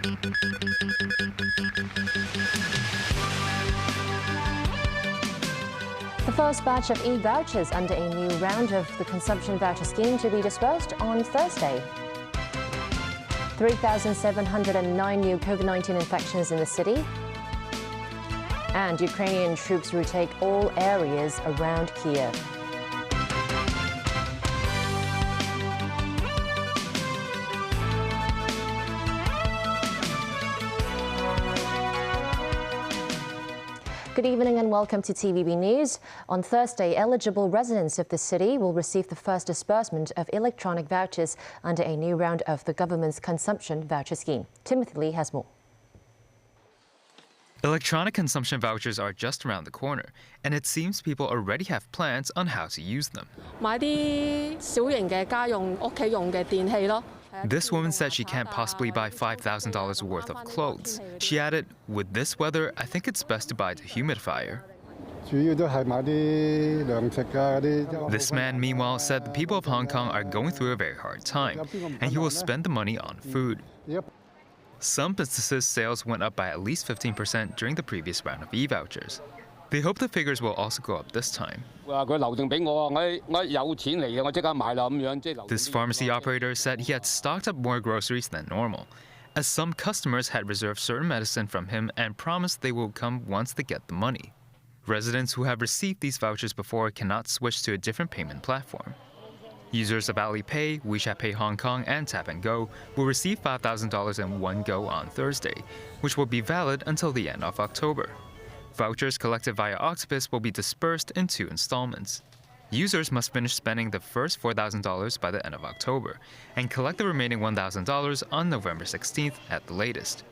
The first batch of e-vouchers under a new round of the consumption voucher scheme to be dispersed on Thursday. 3,709 new COVID-19 infections in the city. And Ukrainian troops retake all areas around Kiev. Good evening and welcome to TVB News. On Thursday, eligible residents of the city will receive the first disbursement of electronic vouchers under a new round of the government's consumption voucher scheme. Timothy Lee has more. Electronic consumption vouchers are just around the corner, and it seems people already have plans on how to use them. This woman said she can't possibly buy $5,000 worth of clothes. She added, with this weather, I think it's best to buy the humidifier. This man, meanwhile, said the people of Hong Kong are going through a very hard time, and he will spend the money on food. Some businesses' sales went up by at least 15% during the previous round of e-vouchers. They hope the figures will also go up this time. This pharmacy operator said he had stocked up more groceries than normal, as some customers had reserved certain medicine from him and promised they will come once they get the money. Residents who have received these vouchers before cannot switch to a different payment platform. Users of Alipay, WeChat Pay Hong Kong, and Tap & Go will receive $5,000 in one go on Thursday, which will be valid until the end of October. Vouchers collected via Octopus will be dispersed in 2 installments. Users must finish spending the first $4,000 by the end of October and collect the remaining $1,000 on November 16th at the latest.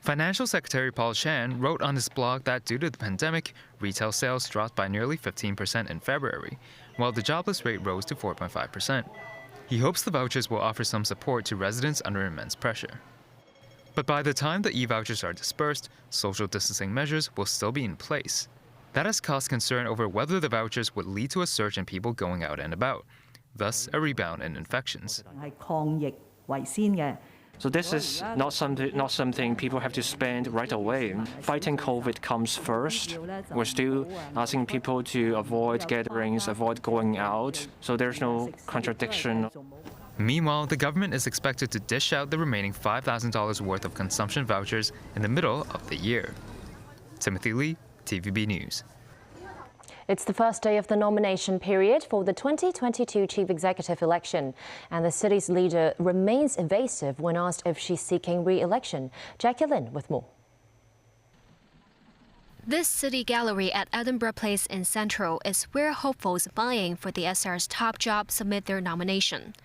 Financial Secretary Paul Chan wrote on his blog that due to the pandemic, retail sales dropped by nearly 15% in February, while the jobless rate rose to 4.5%. He hopes the vouchers will offer some support to residents under immense pressure. But by the time the e-vouchers are dispersed, social distancing measures will still be in place. That has caused concern over whether the vouchers would lead to a surge in people going out and about, thus a rebound in infections. So this is not something people have to spend right away. Fighting COVID comes first. We're still asking people to avoid gatherings, avoid going out, so there's no contradiction. Meanwhile, the government is expected to dish out the remaining $5,000 worth of consumption vouchers in the middle of the year. Timothy Lee, TVB News. It's the first day of the nomination period for the 2022 chief executive election, and the city's leader remains evasive when asked if she's seeking re-election. Jackie Lin with more. This city gallery at Edinburgh Place in Central is where hopefuls vying for the SR's top job submit their nomination.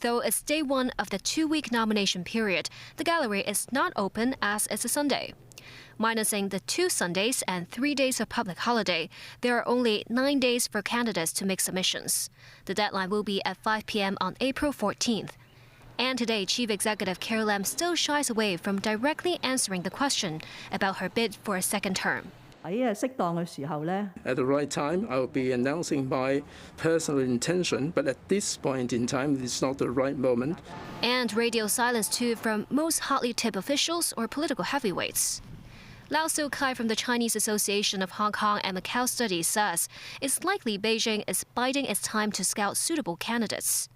Though it's day one of the 2-week nomination period, the gallery is not open as it's a Sunday. Minusing the 2 Sundays and 3 days of public holiday, there are only 9 days for candidates to make submissions. The deadline will be at 5 p.m. on April 14th. And today, Chief Executive Carrie Lam still shies away from directly answering the question about her bid for a second term. At the right time, I will be announcing my personal intention, but at this point in time, it's not the right moment. And radio silence too from most hotly tipped officials or political heavyweights. Lau Siu-kai from the Chinese Association of Hong Kong and Macau Studies says it's likely Beijing is biding its time to scout suitable candidates.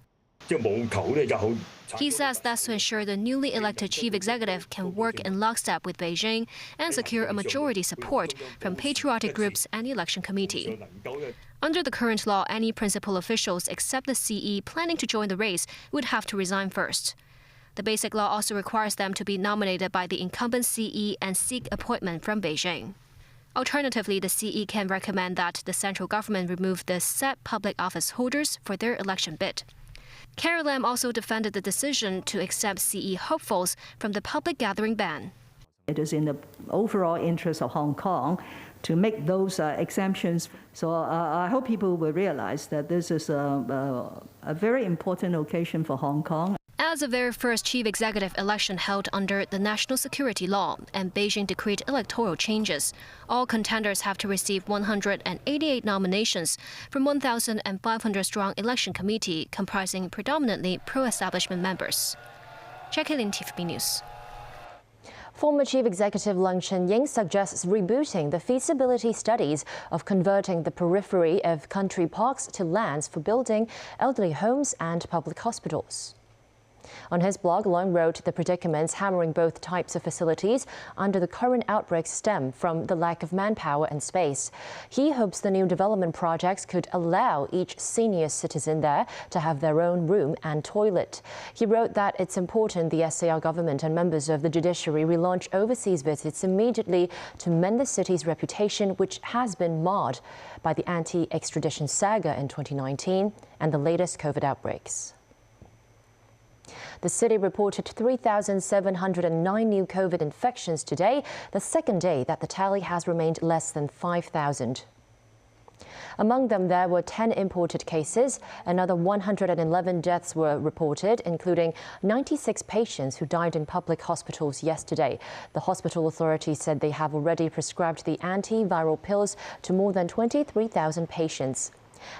He says that's to ensure the newly elected chief executive can work in lockstep with Beijing and secure a majority support from patriotic groups and the election committee. Under the current law, any principal officials except the CE planning to join the race would have to resign first. The basic law also requires them to be nominated by the incumbent CE and seek appointment from Beijing. Alternatively, the CE can recommend that the central government remove the set public office holders for their election bid. Carrie Lam also defended the decision to accept CE hopefuls from the public gathering ban. It is in the overall interest of Hong Kong to make those exemptions. So I hope people will realize that this is a very important occasion for Hong Kong. As the very first chief executive election held under the national security law and Beijing decreed electoral changes, all contenders have to receive 188 nominations from 1,500-strong election committee comprising predominantly pro-establishment members. Jackie Lin, TVB News. Former Chief Executive Leung Chun-ying suggests rebooting the feasibility studies of converting the periphery of country parks to lands for building elderly homes and public hospitals. On his blog, Leung wrote the predicaments hammering both types of facilities under the current outbreak stem from the lack of manpower and space. He hopes the new development projects could allow each senior citizen there to have their own room and toilet. He wrote that it's important the SAR government and members of the judiciary relaunch overseas visits immediately to mend the city's reputation, which has been marred by the anti-extradition saga in 2019 and the latest COVID outbreaks. The city reported 3,709 new COVID infections today, the second day that the tally has remained less than 5,000. Among them, there were 10 imported cases. Another 111 deaths were reported, including 96 patients who died in public hospitals yesterday. The hospital authorities said they have already prescribed the antiviral pills to more than 23,000 patients.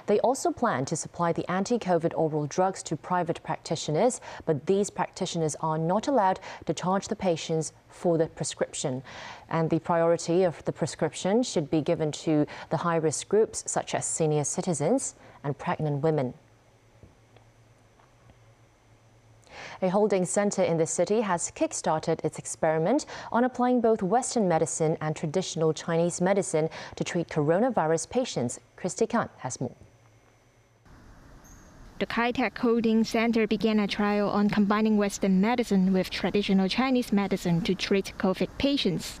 They also plan to supply the anti-COVID oral drugs to private practitioners, but these practitioners are not allowed to charge the patients for the prescription. And the priority of the prescription should be given to the high-risk groups, such as senior citizens and pregnant women. A holding center in the city has kick-started its experiment on applying both Western medicine and traditional Chinese medicine to treat coronavirus patients. Christy Khan has more. The Kai-Tak Holding Center began a trial on combining Western medicine with traditional Chinese medicine to treat COVID patients.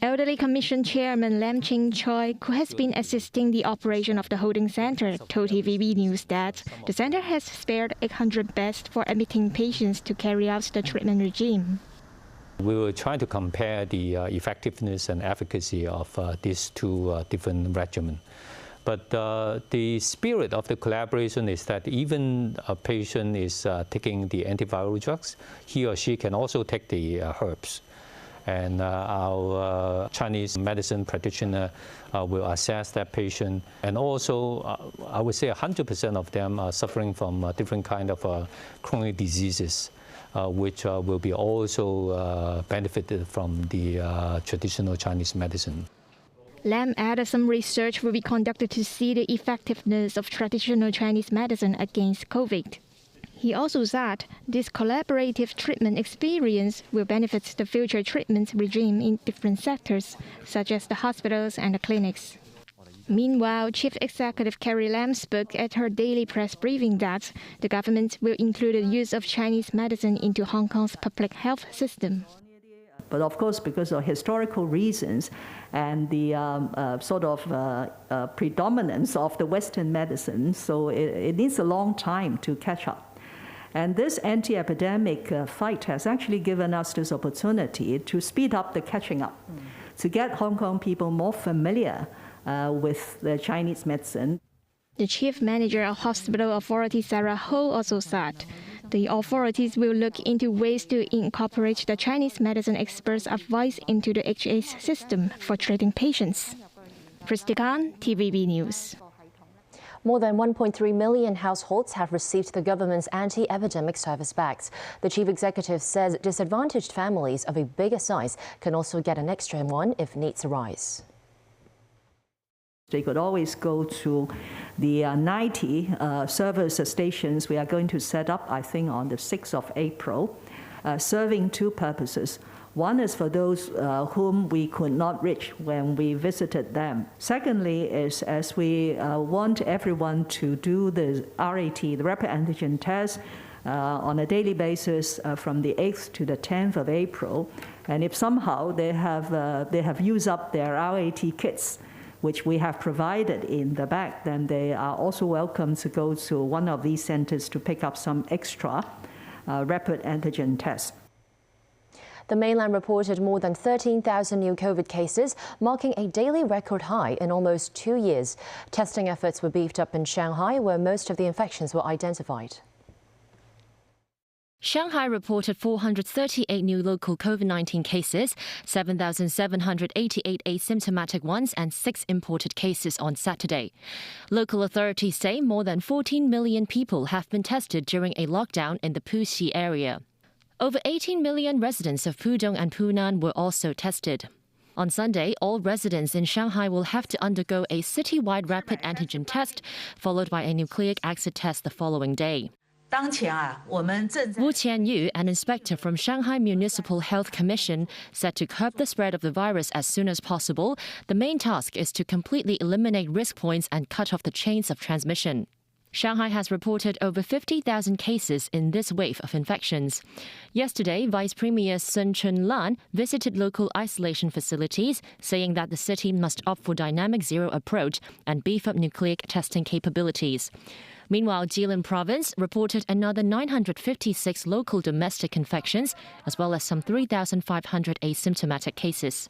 Elderly Commission Chairman Lam Ching-choi, who has been assisting the operation of the holding center, told TVB News that the center has spared 800 beds for admitting patients to carry out the treatment regime. We were trying to compare the effectiveness and efficacy of these two different regimens. But the spirit of the collaboration is that even a patient is taking the antiviral drugs, he or she can also take the herbs. And our Chinese medicine practitioner will assess that patient. And also, I would say 100% of them are suffering from different kind of chronic diseases, which will be also benefited from the traditional Chinese medicine. Lam added some research will be conducted to see the effectiveness of traditional Chinese medicine against COVID. He also said this collaborative treatment experience will benefit the future treatment regime in different sectors, such as the hospitals and the clinics. Meanwhile, Chief Executive Carrie Lam spoke at her daily press briefing that the government will include the use of Chinese medicine into Hong Kong's public health system. But of course, because of historical reasons and the predominance of the Western medicine, so it needs a long time to catch up. And this anti-epidemic fight has actually given us this opportunity to speed up the catching up, to get Hong Kong people more familiar with the Chinese medicine. The chief manager of Hospital Authority, Sarah Ho, also said the authorities will look into ways to incorporate the Chinese medicine experts' advice into the HA's system for treating patients. Christy Khan, TVB News. More than 1.3 million households have received the government's anti-epidemic service bags. The chief executive says disadvantaged families of a bigger size can also get an extra one if needs arise. They could always go to the 90 service stations we are going to set up, I think, on the 6th of April, serving two purposes. One is for those whom we could not reach when we visited them. Secondly is as we want everyone to do the RAT, the rapid antigen test, on a daily basis from the 8th to the 10th of April. And if somehow they have used up their RAT kits, which we have provided in the bag, then they are also welcome to go to one of these centers to pick up some extra rapid antigen tests. The mainland reported more than 13,000 new COVID cases, marking a daily record high in almost 2 years. Testing efforts were beefed up in Shanghai, where most of the infections were identified. Shanghai reported 438 new local COVID-19 cases, 7,788 asymptomatic ones, and 6 imported cases on Saturday. Local authorities say more than 14 million people have been tested during a lockdown in the Puxi area. Over 18 million residents of Pudong and Punan were also tested. On Sunday, all residents in Shanghai will have to undergo a citywide rapid antigen test, followed by a nucleic acid test the following day. Wu Qianyu, an inspector from Shanghai Municipal Health Commission, said to curb the spread of the virus as soon as possible, the main task is to completely eliminate risk points and cut off the chains of transmission. Shanghai has reported over 50,000 cases in this wave of infections. Yesterday, Vice Premier Sun Chunlan visited local isolation facilities, saying that the city must opt for dynamic zero approach and beef up nucleic testing capabilities. Meanwhile, Jilin province reported another 956 local domestic infections, as well as some 3,500 asymptomatic cases.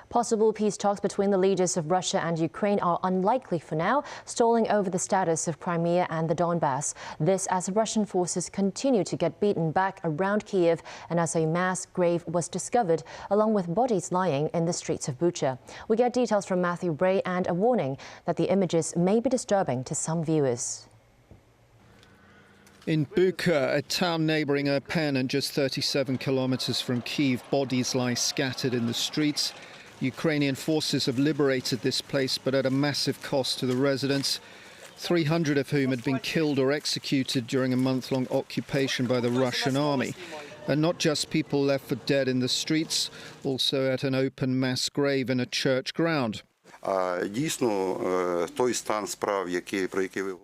Possible peace talks between the leaders of Russia and Ukraine are unlikely for now, stalling over the status of Crimea and the Donbass. This as Russian forces continue to get beaten back around Kyiv and as a mass grave was discovered, along with bodies lying in the streets of Bucha. We get details from Matthew Bray and a warning that the images may be disturbing to some viewers. In Bucha, a town neighbouring Irpin and just 37 kilometres from Kyiv, bodies lie scattered in the streets. Ukrainian forces have liberated this place, but at a massive cost to the residents, 300 of whom had been killed or executed during a month-long occupation by the Russian army. And not just people left for dead in the streets, also at an open mass grave in a church ground. The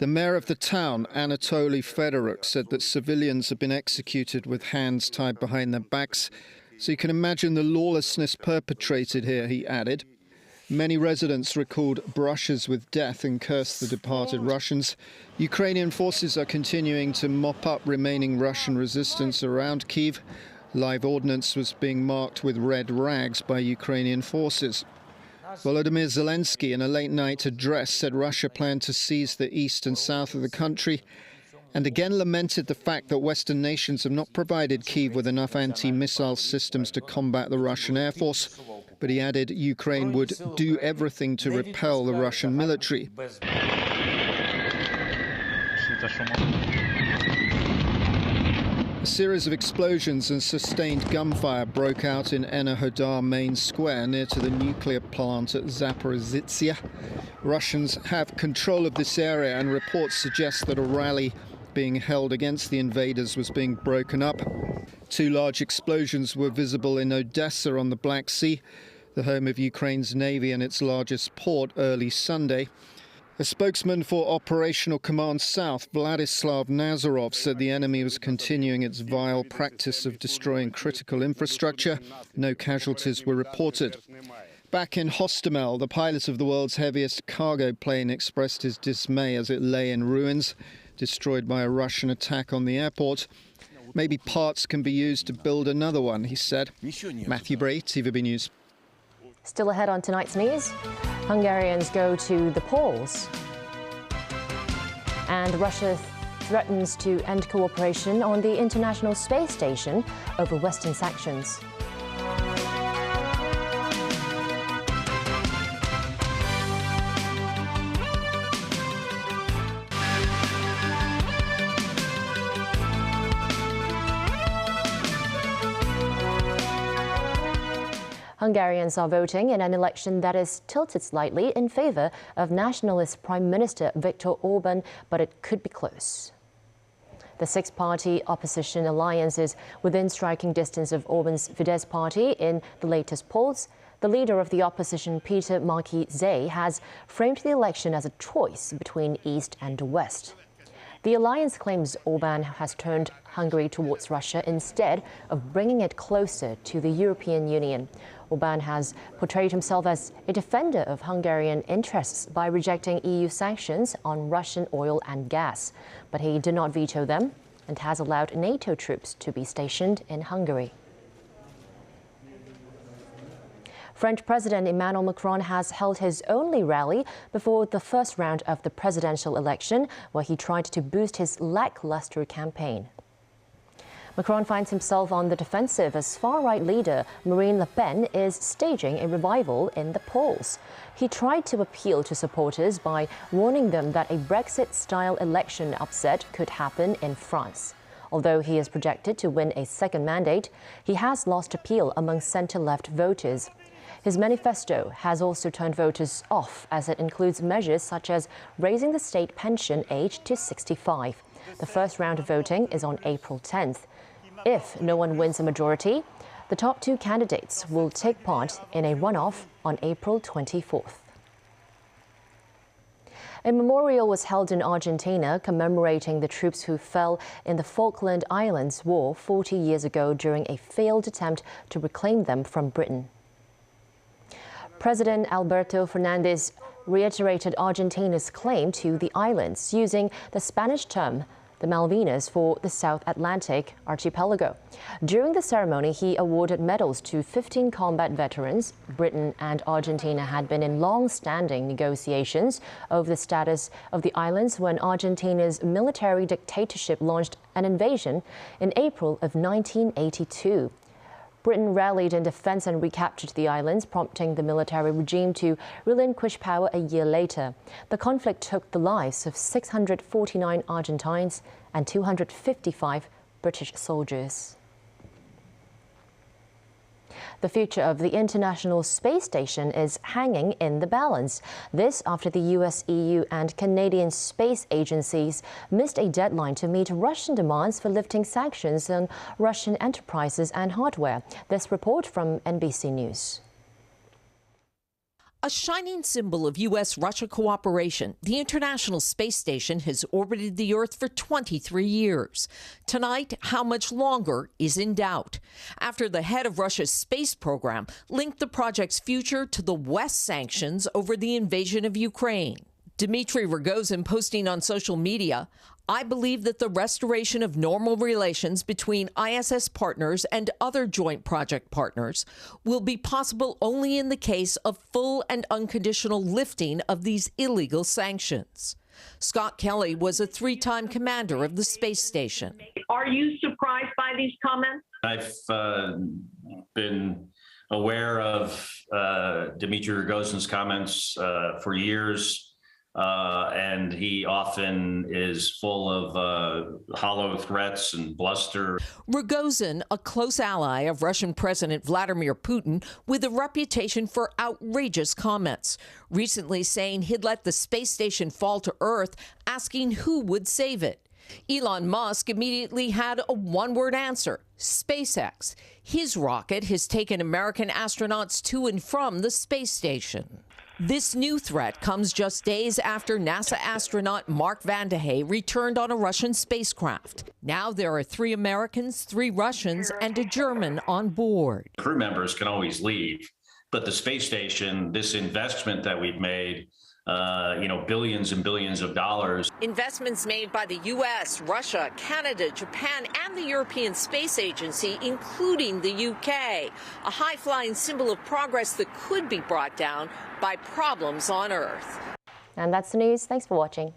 mayor of the town, Anatoly Fedoruk, said that civilians have been executed with hands tied behind their backs. So you can imagine the lawlessness perpetrated here, he added. Many residents recalled brushes with death and cursed the departed Russians. Ukrainian forces are continuing to mop up remaining Russian resistance around Kyiv. Live ordnance was being marked with red rags by Ukrainian forces. Volodymyr Zelensky, in a late-night address, said Russia planned to seize the east and south of the country, and again lamented the fact that Western nations have not provided Kyiv with enough anti-missile systems to combat the Russian Air Force. But he added Ukraine would do everything to repel the Russian military. A series of explosions and sustained gunfire broke out in Enerhodar main square near to the nuclear plant at Zaporizhzhia. Russians have control of this area, and reports suggest that a rally being held against the invaders was being broken up. Two large explosions were visible in Odessa on the Black Sea, the home of Ukraine's navy and its largest port, early Sunday. A spokesman for Operational Command South, Vladislav Nazarov, said the enemy was continuing its vile practice of destroying critical infrastructure. No casualties were reported. Back in Hostomel, the pilot of the world's heaviest cargo plane expressed his dismay as it lay in ruins, destroyed by a Russian attack on the airport. Maybe parts can be used to build another one, he said. Matthew Bray, TVB News. Still ahead on tonight's news, Hungarians go to the polls. And Russia threatens to end cooperation on the International Space Station over Western sanctions. Hungarians are voting in an election that is tilted slightly in favour of nationalist Prime Minister Viktor Orban, but it could be close. The six-party opposition alliance is within striking distance of Orban's Fidesz party in the latest polls. The leader of the opposition, Peter Marki-Zay, has framed the election as a choice between East and West. The alliance claims Orban has turned Hungary towards Russia instead of bringing it closer to the European Union. Orban has portrayed himself as a defender of Hungarian interests by rejecting EU sanctions on Russian oil and gas. But he did not veto them and has allowed NATO troops to be stationed in Hungary. French President Emmanuel Macron has held his only rally before the first round of the presidential election, where he tried to boost his lackluster campaign. Macron finds himself on the defensive as far-right leader Marine Le Pen is staging a revival in the polls. He tried to appeal to supporters by warning them that a Brexit-style election upset could happen in France. Although he is projected to win a second mandate, he has lost appeal among centre-left voters. His manifesto has also turned voters off, as it includes measures such as raising the state pension age to 65. The first round of voting is on April 10th. If no one wins a majority, the top two candidates will take part in a runoff on April 24th. A memorial was held in Argentina commemorating the troops who fell in the Falkland Islands War 40 years ago during a failed attempt to reclaim them from Britain. President Alberto Fernandez reiterated Argentina's claim to the islands, using the Spanish term the Malvinas for the South Atlantic archipelago. During the ceremony, he awarded medals to 15 combat veterans. Britain and Argentina had been in long-standing negotiations over the status of the islands when Argentina's military dictatorship launched an invasion in April of 1982. Britain rallied in defense and recaptured the islands, prompting the military regime to relinquish power a year later. The conflict took the lives of 649 Argentines and 255 British soldiers. The future of the International Space Station is hanging in the balance. This after the US, EU and Canadian space agencies missed a deadline to meet Russian demands for lifting sanctions on Russian enterprises and hardware. This report from NBC News. A shining symbol of U.S.-Russia cooperation, the International Space Station has orbited the Earth for 23 years. Tonight, how much longer is in doubt, after the head of Russia's space program linked the project's future to the West's sanctions over the invasion of Ukraine. Dmitry Rogozin posting on social media, "I believe that the restoration of normal relations between ISS partners and other joint project partners will be possible only in the case of full and unconditional lifting of these illegal sanctions." Scott Kelly was a three-time commander of the space station. Are you surprised by these comments? I've been aware of Dmitry Rogozin's comments for years. And he often is full of hollow threats and bluster. Rogozin, a close ally of Russian President Vladimir Putin, with a reputation for outrageous comments, recently saying he'd let the space station fall to Earth, asking who would save it. Elon Musk immediately had a one-word answer: SpaceX. His rocket has taken American astronauts to and from the space station. This new threat comes just days after NASA astronaut Mark Vande Hei returned on a Russian spacecraft. Now there are 3 Americans, 3 Russians, and a German on board. Crew members can always leave, but the space station, this investment that we've made, billions and billions of dollars. Investments made by the U.S., Russia, Canada, Japan, and the European Space Agency, including the UK. A high-flying symbol of progress that could be brought down by problems on Earth. And that's the news. Thanks for watching.